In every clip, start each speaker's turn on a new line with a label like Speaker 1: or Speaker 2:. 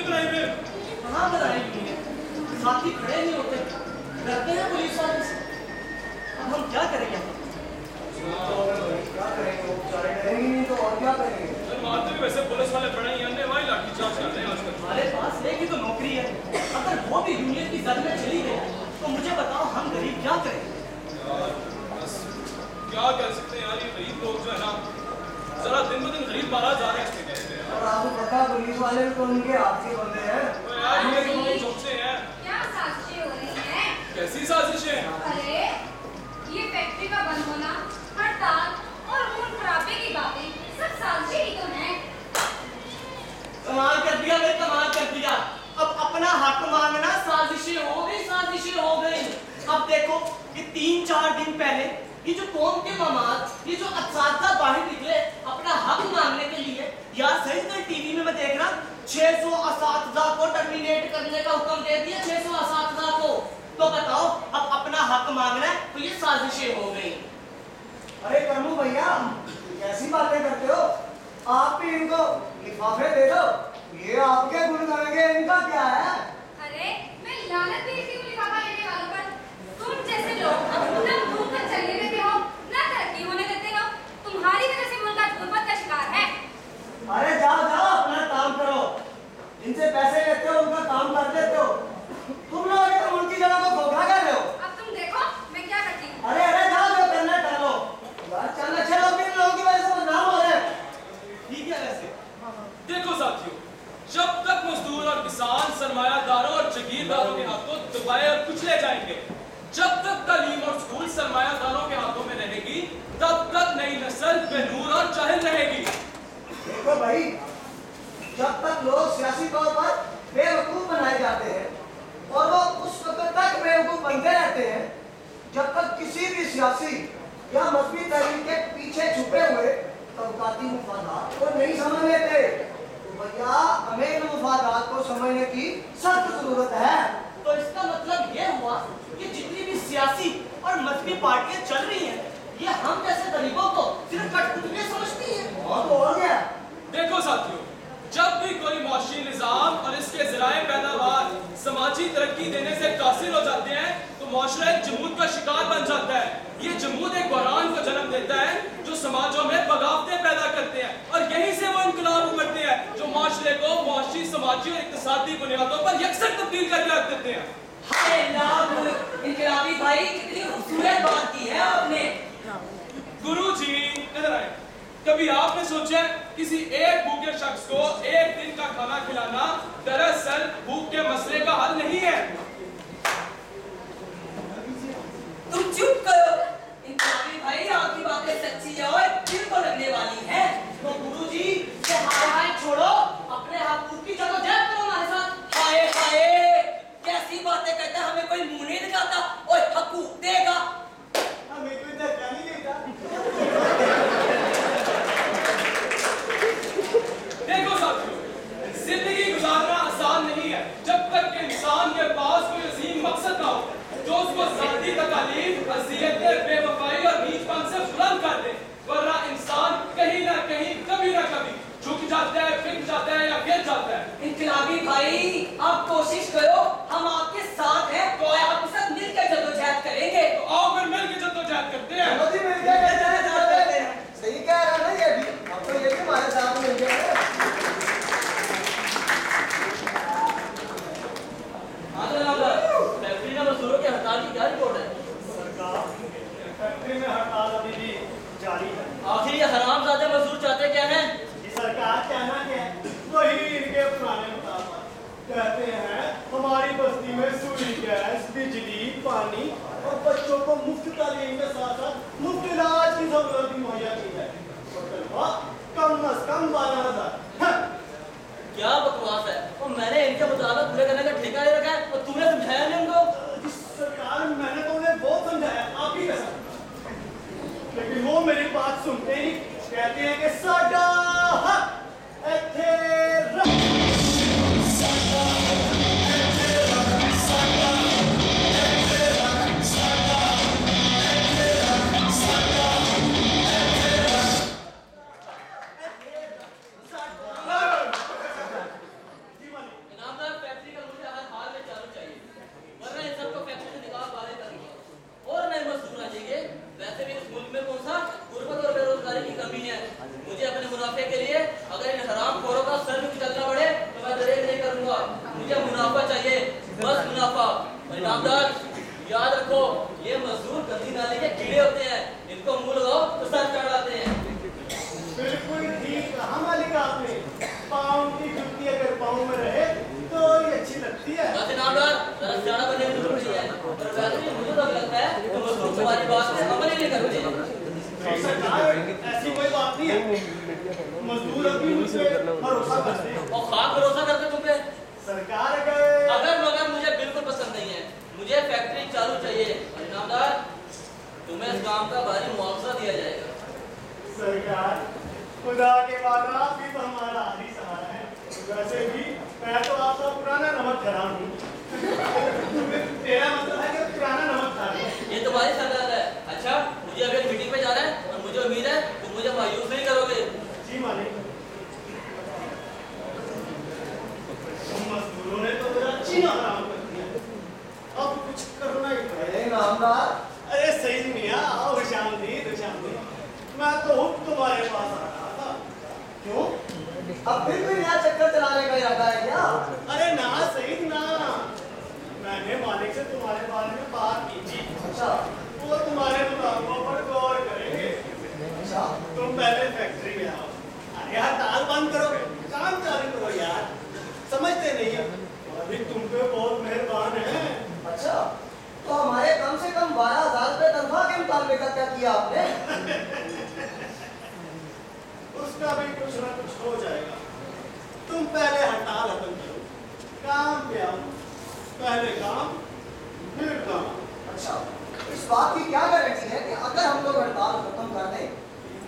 Speaker 1: नहीं बनाई फिर?
Speaker 2: कहाँ बनाई यूनियन? साथी खड़े नहीं होते, डरते हैं पुलिस वाले से। अब हम क्या करेंगे?
Speaker 3: क्या करेंगे? वो बेचारे डरेंगे नहीं तो और क्या करेंगे?
Speaker 1: मारते भी वैसे पुलिस वाले बड़े ही अन्य वही लाठीचार्ज कर रहे हैं आजकल।
Speaker 2: हमारे पास एक ही तो नौकरी है। अगर वो भी यूनियन की जद में चली गई तो मुझे बताओ हम गरीब क्या करें?
Speaker 1: यार बस क्या कर सकते हैं यार, ये गरीब लोग जो है ना जरा दिन ब दिन गरीब मारा जा रहे हैं इसमें कहते हैं।
Speaker 3: और आपको पता है पुलिस वाले भी तो उनके आपसी बंदे हैं।
Speaker 1: तो यार ये तो बहुत चौंकते हैं।
Speaker 4: क्या साजिशें हो रही हैं?
Speaker 1: कैसी साजिशें?
Speaker 4: अरे ये फैक्ट्री का बंद होना, हड़ताल और खून खराबे की बातें सब साजिशें ही तो हैं।
Speaker 2: कमाल कर दिया भाई, कमाल कर दिया। अब अपना हक मांगना साजिशें हो गई, साजिशें हो गई। अब देखो कि 3-4 दिन पहले ये जो कौम के ममाद, ये जो असातिज़ा बाहर निकले अपना हक मांगने के लिए, यार सही कल टीवी में मैं देख रहा 600 असातिज़ा को टर्मिनेट करने का हुक्म दे दिया, 600 असातिज़ा को। तो बताओ अब अपना हक मांगना है तो ये साजिशें हो गई।
Speaker 3: अरे कन्नू भैया कैसी बातें करते हो? आप भी इनको लिफाफे दे दो, ये आपके गुण गाएंगे, इनका क्या है?
Speaker 4: अरे मैं लानत भेजती हूँ लिफाफा लेने वालों पर। तुम जैसे लोग ना घूम कर चलने देते हो, ना तरक्की होने देते हो। तुम्हारी वजह से मुल्क आज गुर्बत का शिकार है।
Speaker 3: अरे जाओ जाओ अपना काम करो, जिनसे पैसे लेते हो उनका काम कर देते हो। तुम लोग तो उनकी जगह को धोखा कर रहे हो।
Speaker 4: अब तुम देखो मैं क्या करती हूँ।
Speaker 3: अरे अरे जाओ जो करना कर लो यार, चल अच्छे लोग भी इन लोगों की वजह से बदनाम हो रहे हैं।
Speaker 2: ठीक है वैसे।
Speaker 1: देखो साथियों, जब तक मजदूर और किसान सरमायादारों और जागीरदारों के हाथों दबाए और कुचले जाएंगे, जब तक तालीम और स्कूल सरमायादारों के हाथों में रहेगी, तब तक नई नस्ल बेनूर और जाहिल रहेगी।
Speaker 3: देखो भाई, जब तक लोग सियासी तौर पर बेवकूफ बनाए जाते हैं और वो उस वक्त तक बेवकूफ बनते रहते हैं जब तक किसी भी सियासी या मजहबी तहरीक के पीछे छुपे हुए तबकाती मुफादात को नहीं समझ लेते। तो भैया हमें इन मुफादात को समझने की सख्त जरूरत है।
Speaker 2: तो इसका मतलब ये हुआ कि जितनी भी सियासी और मजहबी पार्टियां चल रही हैं, ये हम जैसे गरीबों को सिर्फ कठपुतलियां समझती हैं।
Speaker 3: और तो हो गया।
Speaker 1: देखो साथियों, जब भी कोई मुआशी निज़ाम और इसके ज़राए पैदावार समाजी तरक्की देने से कासिर हो जाते हैं तो मुआशरा एक जमूद का शिकार बन जाता है। ये जमूद एक बहरान को जन्म देता है जो समाजों में बगावतें पैदा करते हैं और यहीं से वो इनकलाब उमड़ते हैं जो मुआशरे को मुआशी, समाजी और इक़्तिसादी बुनियादों पर यकसर तब्दील करके रख देते हैं।
Speaker 2: हाय लाभ इनकलाबी भाई, कितनी खूबसूरत बात की है आपने।
Speaker 1: गुरुजी इधर आए। कभी आपने सोचा किसी एक भूखे शख्स को एक दिन का खाना खिलाना दरअसल भूख के मसले का हल नहीं है?
Speaker 2: तुम चुप करो इनकलाबी भाई, आपकी बातें सच्ची है और दिल को लगने वाली हैं। तो गुरुजी ये हाय हाय छोड़ो, अपने हकूक की जदोजहद करो हमारे साथ। हाय हाय कैसी बातें कहता है, हमें कोई मुंह नहीं दिखाता और हकूक देगा।
Speaker 3: हमें कोई धक्का नहीं देता।
Speaker 1: देखो साथियों, जिंदगी गुजारना आसान नहीं है जब तक कि इंसान के पास कोई अजीम मकसद ना हो जो उसको ज़ाती तकालीफ, अज़ियतें, बेवफाई और नीचपन से बुलंद कर दे, वरना इंसान कहीं ना कहीं कभी ना कभी झुक जाता है, फिर जाता है या गिर जाता है।
Speaker 2: इनकलाबी भाई आप कोशिश करो, हम आपके साथ हैं, तो आपके साथ मिलकर जदोजहद करेंगे।
Speaker 1: तो आओ फिर मिलकर जद्दोजहद करते हैं।
Speaker 3: मोदी मिल गया सही कह रहा ना ये भी। अब तो ये भी हमारे साथ मिल गया है।
Speaker 2: फैक्ट्री में मजदूरों के हड़ताल की क्या रिपोर्ट है?
Speaker 5: सरकार फैक्ट्री में हड़ताल अभी भी जारी है।
Speaker 2: आखिर ये हरामजादे मजदूर चाहते क्या हैं?
Speaker 5: ये सरकार कहना क्या है, वही इनके पुराने मुताबिक कहते हैं हमारी बस्ती में सूरी गैस, बिजली, पानी और बच्चों को मुफ्त तालीम के साथ साथ मुफ्त इलाज की सहूलत भी मुहैया की है। और तनख्वाह कम अज कम 12,000।
Speaker 2: क्या बकवास है, और मैंने इनके मुताबिक पूरे करने का ठेका ले रखा है और तूने समझाया नहीं उनको।
Speaker 5: सरकार मैंने तो उन्हें बहुत समझाया, आप ही कैसा, लेकिन वो मेरी बात सुनते ही कहते हैं कि साडा हक इत्थे रख।
Speaker 2: पर वैसे भी मुझे तो लगता है कि मजदूर तुम्हारी बात पे अमल ही नहीं करते।
Speaker 5: सरकार ऐसी कोई बात नहीं है, मजदूर अभी मुझसे भरोसा करते हैं।
Speaker 2: और खाक भरोसा करते तुम पे।
Speaker 5: सरकार
Speaker 2: अगर मगर मुझे बिल्कुल पसंद नहीं है, मुझे फैक्ट्री चालू चाहिए। इनामदार, तुम्हें इस काम का भारी मुआवजा दिया जाएगा।
Speaker 5: सरकार खुदा के बाद आप भी तो हमारा आदि सहारा है। वैसे भी मैं तो आपका पुराना नमक हराम हूँ। तेरा मतलब है कि पुराना नमक खा रहे हैं।
Speaker 2: ये तुम्हारी सरकार है। अच्छा, मुझे अभी एक मीटिंग पे जाना है और मुझे उम्मीद है तुम मुझे मायूस नहीं करोगे।
Speaker 5: जी मालिक। तुम मजदूरों ने तो मेरा जीना हराम कर दिया, अब कुछ करना ही पड़ेगा।
Speaker 3: नामदार
Speaker 5: अरे सही मियाँ, आओ खुशामदीद खुशामदीद। मैं तो हुक्म तुम्हारे पास आ रहा था।
Speaker 3: क्यों? अब फिर भी नया चक्कर चलाने का इरादा है क्या?
Speaker 5: अरे ना सईद ना, मैंने मालिक से तुम्हारे बारे में बात की थी।
Speaker 3: अच्छा
Speaker 5: वो तुम्हारे मुताबिकों पर गौर करेंगे।
Speaker 3: अच्छा
Speaker 5: तुम पहले फैक्ट्री में आओ। अरे हड़ताल बंद करो, काम चालू करो यार, समझते नहीं हो। अभी तुम पे बहुत मेहरबान है।
Speaker 3: अच्छा, तो हमारे कम से कम 12,000 रुपए तनख्वाह के मुताबिक का क्या किया आपने?
Speaker 5: उसका भी कुछ ना कुछ हो जाएगा। तुम पहले हड़ताल खत्म करो, काम पे आओ। पहले काम फिर काम।
Speaker 3: अच्छा, इस बात की क्या गारंटी है कि अगर हम लोग हड़ताल खत्म कर दें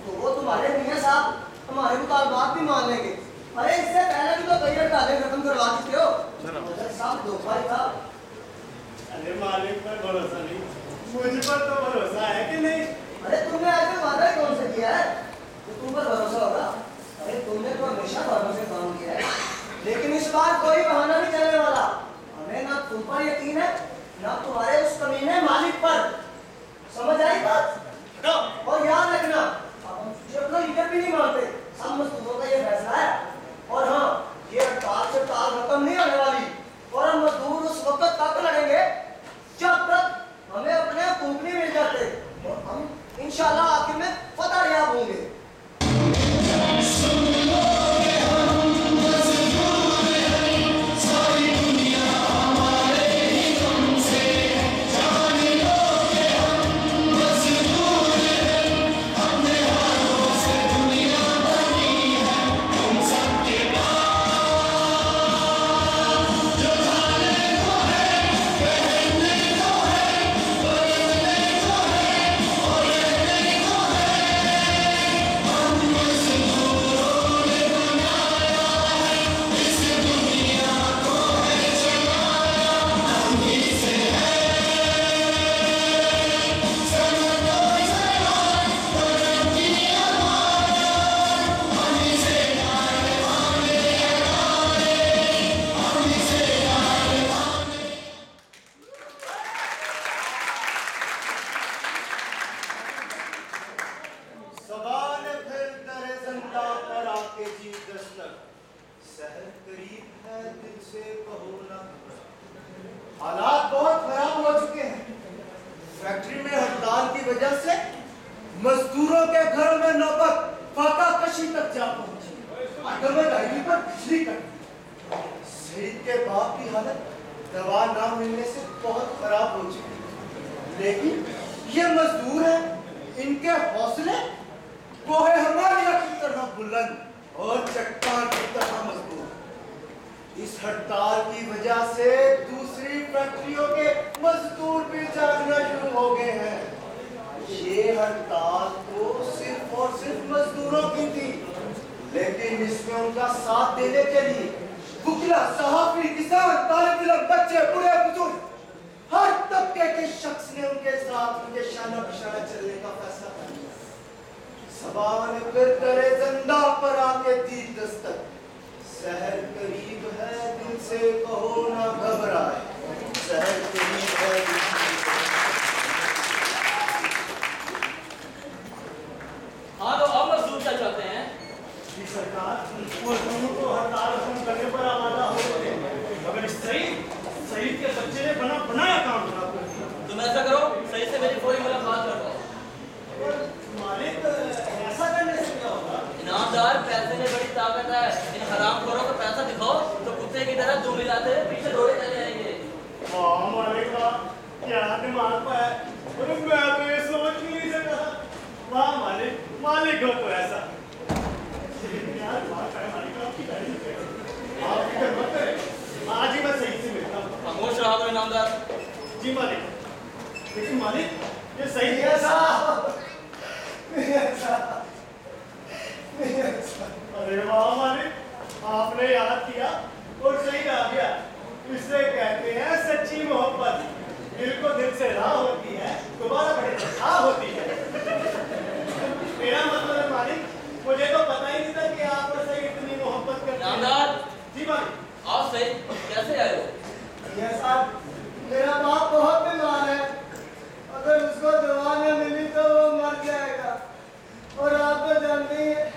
Speaker 3: तो वो तुम्हारे मियां साहब हमारे मुतालबात भी मान लेंगे? अरे इससे पहले भी तो कई हड़तालें खत्म करवा चुके हो। साहब धोखा ही था।
Speaker 5: अरे मालिक पर भरोसा नहीं, मुझ पर तो भरोसा है कि नहीं?
Speaker 3: अरे तुमने ऐसे वादा ही कौन से किया है तो तुम पर भरोसा होगा? अरे तुमने तो हमेशा भरोसे काम किया है, लेकिन इस बार कोई बहाना नहीं चलने वाला। हमें ना तुम पर यकीन है ना तुम्हारे उस कमीने मालिक पर। समझ आई बात? और याद रखना, अब हम तुझे अपना लीडर भी नहीं मानते। सब मजदूरों का ये फैसला है। और हाँ, ये हड़ताल से ताल खत्म नहीं होने वाली और हम मजदूर उस वक्त तक लड़ेंगे जब तक हमें अपने हकूक नहीं मिल जाते और हम इंशाल्लाह आखिर में फतह याब होंगे।
Speaker 6: हालात बहुत खराब हो चुके हैं। फैक्ट्री में हड़ताल की वजह से मजदूरों के घरों में नौबत फाका कशी तक जा पहुंची। आदम दायरी पर बिजली कट। सईद के बाप की हालत दवा ना मिलने से बहुत खराब हो चुकी है। लेकिन ये मजदूर हैं, इनके हौसले कोहे हिमालय की तरह बुलंद और चट्टान की तरह मजबूत। इस हड़ताल की वजह से दूसरी फैक्ट्रियों के मजदूर भी जागना शुरू हो गए हैं। ये हड़ताल तो सिर्फ और सिर्फ मजदूरों की थी, लेकिन इसमें उनका साथ देने के लिए बुकला, सहाफी, किसान, तालिब इल्म, बच्चे, बूढ़े, बुजुर्ग हर तबके के शख्स ने उनके साथ उनके शाना बिशाना चलने का फैसला कर लिया। सवाल फिर करे जिंदा पर आके दी दस्तक। शहर करीब है, दिल से कहो ना घबराए। शहर करीब है, दिल से
Speaker 2: हाँ, तो अब मजदूर क्या चाहते हैं?
Speaker 5: जी सरकार, मजदूर को हड़ताल खत्म करने पर आमादा हो गए, मगर सईद के बच्चे ने बनाया काम खराब कर दिया।
Speaker 2: तुम ऐसा करो, सही से मेरी पूरी मुलाकात करवाओ।
Speaker 5: और मालिक ऐसा करने से क्या होगा?
Speaker 2: इनामदार, पैसे में बड़ी ताकत है। इन हरामखोरों को पैसा दिखाओ तो कुत्ते की तरह दो मिलाते पीछे दौड़े चले जाएंगे।
Speaker 5: याद किया और सही आ गया। इसे कहते हैं सच्ची मोहब्बत। दिल को दिल से राह होती है, दोबारा बड़े राह होती है। मेरा मतलब है मालिक, मुझे तो पता ही नहीं था कि आप से इतनी मोहब्बत करते हैं।
Speaker 7: नामदार
Speaker 5: जी मालिक।
Speaker 7: आओ सही, कैसे आए हो?
Speaker 3: ये साहब, मेरा बाप बहुत बीमार है। अगर उसको दवा न मिली तो वो मर जाएगा। और आप तो जानते ही हैं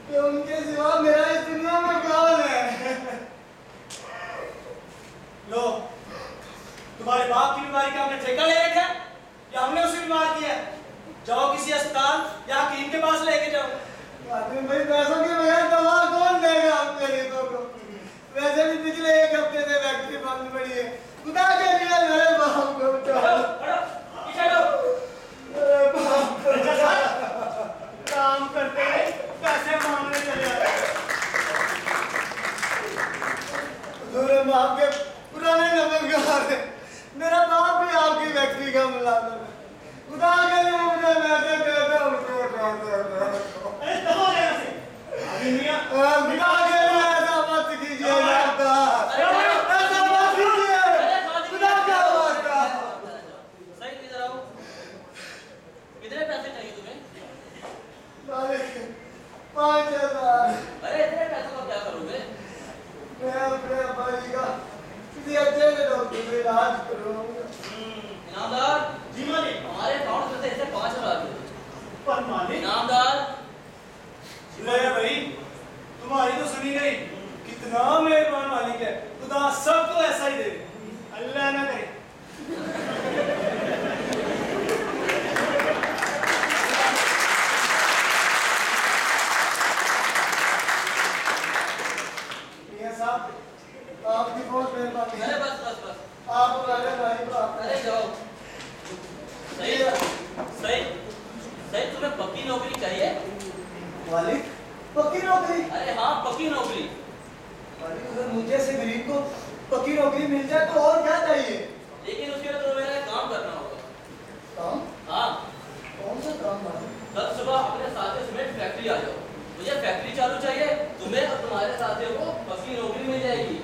Speaker 3: कि उनके सिवा मेरा इस दुनिया में कौन है।
Speaker 5: लो, तुम्हारे बाप की बीमारी का हमने ठेका ले रखा है या हमने उसे बीमार किया है? जाओ किसी अस्पताल या हकीम के पास लेके जाओ।
Speaker 3: आदमी भाई, पैसों के बगैर दवा कौन देगा हम गरीबों को? वैसे भी पिछले एक हफ्ते से फैक्ट्री बंद पड़ी है। खुदा के लिए मेरे बाप को उठाओ। मेरे बाप को
Speaker 5: काम करते रहे, पैसे मांगने चले आते।
Speaker 3: मेरे बाप के पुराने नमस्कार है। मेरा बाप भी आपकी फैक्ट्री का मुलाजिम है। खुदा के लिए मुझे पैसे दे दो, मुझे पैसे दो।
Speaker 5: अरे दबो जरा से। अभी मियां,
Speaker 3: खुदा के लिए ऐसा मत कीजिए यार। ऐसा मत कीजिए। खुदा का वास्ता।
Speaker 7: सही, इधर आओ। कितने पैसे चाहिए तुम्हें?
Speaker 3: मालिक, 5,000।
Speaker 7: अरे इतने पैसों का क्या करोगे?
Speaker 3: मैं अपने भाई का किसी अच्छे से डॉक्टर से इलाज करूंगा।
Speaker 7: इनामदार
Speaker 5: जी मालिक।
Speaker 7: हमारे अकाउंट में से इसे 5,000 दे दो।
Speaker 5: पर मालिक,
Speaker 7: इनामदार
Speaker 5: ले भाई, तुम्हारी तो सुनी गई। कितना मेहरबान मालिक है। खुदा सबको ऐसा ही दे, अल्लाह ना करे।
Speaker 3: मियां साहब, आपकी बहुत मेहरबानी
Speaker 7: अरे
Speaker 3: है।
Speaker 7: बस बस बस,
Speaker 3: आप हमारे भाई को
Speaker 7: अरे जाओ। सही सही सही, तुम्हें पक्की नौकरी चाहिए?
Speaker 3: मालिक, पक्की नौकरी।
Speaker 7: अरे हाँ, पक्की नौकरी।
Speaker 3: मालिक, अगर मुझे से गरीब को पक्की नौकरी मिल जाए तो और क्या चाहिए?
Speaker 7: लेकिन उसके लिए तुम्हें मेरा एक काम करना होगा।
Speaker 3: काम?
Speaker 7: हाँ,
Speaker 3: कौन सा काम मालिक?
Speaker 7: कल सुबह अपने साथियों समेत फैक्ट्री आ जाओ। मुझे फैक्ट्री चालू चाहिए, तुम्हें और तुम्हारे साथियों को पक्की नौकरी मिल जाएगी।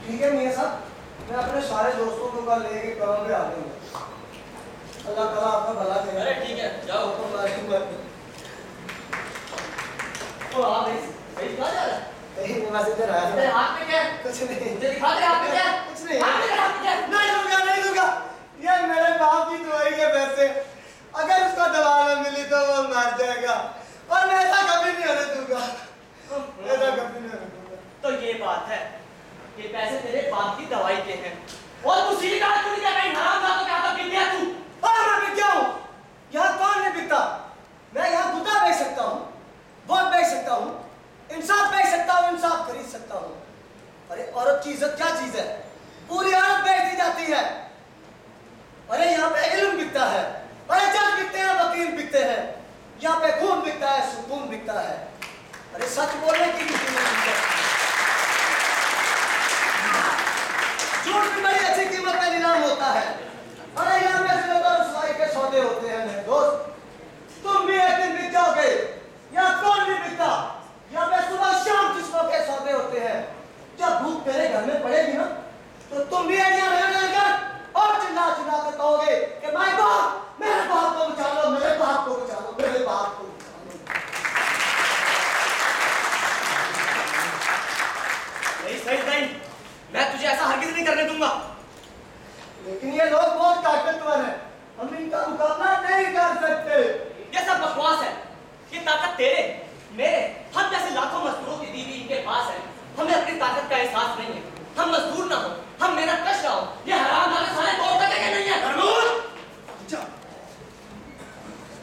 Speaker 3: ठीक है मियां साहब, मैं अपने सारे दोस्तों को कल लेके काम पे आ जाऊंगा। अल्लाह ताला आपका भला करे।
Speaker 7: अरे ठीक है, जाओ।
Speaker 2: तो आप सही कहा जा रहा है।
Speaker 3: नहीं, वो मैसेंजर आया
Speaker 2: तेरे
Speaker 3: था।
Speaker 2: हाथ में क्या है?
Speaker 3: कुछ नहीं।
Speaker 2: मुझे दिखा दे हाथ में क्या है?
Speaker 3: कुछ नहीं।
Speaker 2: हाथ में क्या है? हाथ में क्या है?
Speaker 3: नहीं दूंगा, नहीं दूंगा। ये मेरे बाप की दवाई के पैसे। अगर उसको दवा न मिली तो वो मर जाएगा। और मैं ऐसा कभी नहीं होने दूंगा। ऐसा कभी नहीं होने दूंगा।
Speaker 2: तो ये बात है, ये पैसे तेरे बाप की दवाई के हैं। और तू सीधी कहा तू नहीं क्या कहीं हराम था तो क्या था पी गया तू?
Speaker 3: और मैं भी क्या हूँ? यहाँ कौन नहीं बिकता? मैं यहाँ गुदा बेच सकता हूँ, वोट बेच सकता हूँ, इंसाफ बेच सकता हूँ, इंसाफ खरीद सकता हूँ। अरे औरत की इज्जत क्या चीज है? पूरी औरत बेच दी जाती है। अरे यहाँ पे इल्म बिकता है। अरे जज बिकते हैं, वकील बिकते हैं। यहाँ पे खून बिकता है, सुकून बिकता है। अरे सच बोलने की भी कीमत है। झूठ भी बड़ी अच्छी कीमत में नीलाम होता है। अरे यहाँ पे सिर्फ रसवाई के सौदे होते हैं मेरे दोस्त। तुम भी एक दिन बिक जाओगे। यहाँ कौन नहीं बिकता? यहाँ पे सुबह शाम जिस्मों के सौदे होते हैं। जब भूख तेरे घर में पड़ेगी ना, तो तुम भी एरिया लगाकर और चिल्ला चिल्ला कर कहोगे कि माय बाप, मेरे बाप को बचा लो, मेरे बाप को बचा लो, मेरे बाप को बचा लो।
Speaker 2: नहीं सही नहीं, मैं तुझे ऐसा हरगिज नहीं करने दूंगा।
Speaker 3: लेकिन ये लोग बहुत ताकतवर हैं, हम इनका मुकाबला नहीं कर सकते।
Speaker 2: ये सब बकवास है। ये ताकत तेरे, मेरे, हम जैसे लाखों मजदूरों की दी हुई इनके पास है। हमें अपनी ताकत का एहसास नहीं है। हम मजदूर ना हो, हम मेहनत कश ना हो, ये हराम वाले सारे तोड़ सकेंगे नहीं है। भरपूर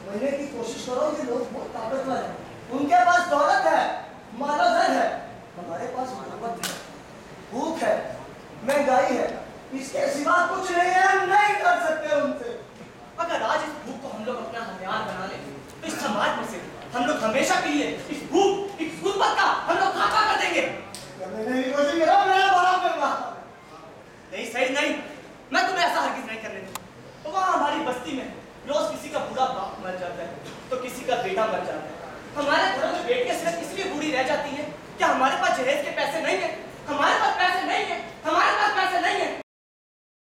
Speaker 3: मरने की कोशिश करो। ये लोग बहुत ताकतवर हैं, उनके पास दौलत है, मालो-जर है। हमारे पास मोहब्बत है, भूख है, महंगाई है। इसके सिवा कुछ नहीं है, हम नहीं कर सकते उनसे।
Speaker 2: अगर आज इस भूख को हम लोग अपना हथियार बना लें, तो इस समाज में से हम लोग हमेशा के लिए इस भूख, इस गुर्बत का हम लोग खाका कर देंगे।
Speaker 3: करने की कोशिश करो, मेरा बाप है बाप।
Speaker 2: नहीं सही नहीं, मैं तुम्हें ऐसा हरगिज नहीं करने दूंगा। तो वहाँ हमारी बस्ती में रोज किसी का बूढ़ा बाप मर जाता है, तो किसी का बेटा मर जाता है। हमारे घरों में बेटियां सिर्फ इसलिए बूढ़ी रह जाती हैं क्या हमारे पास जहेज के पैसे नहीं है? हमारे पास पैसे नहीं है, हमारे पास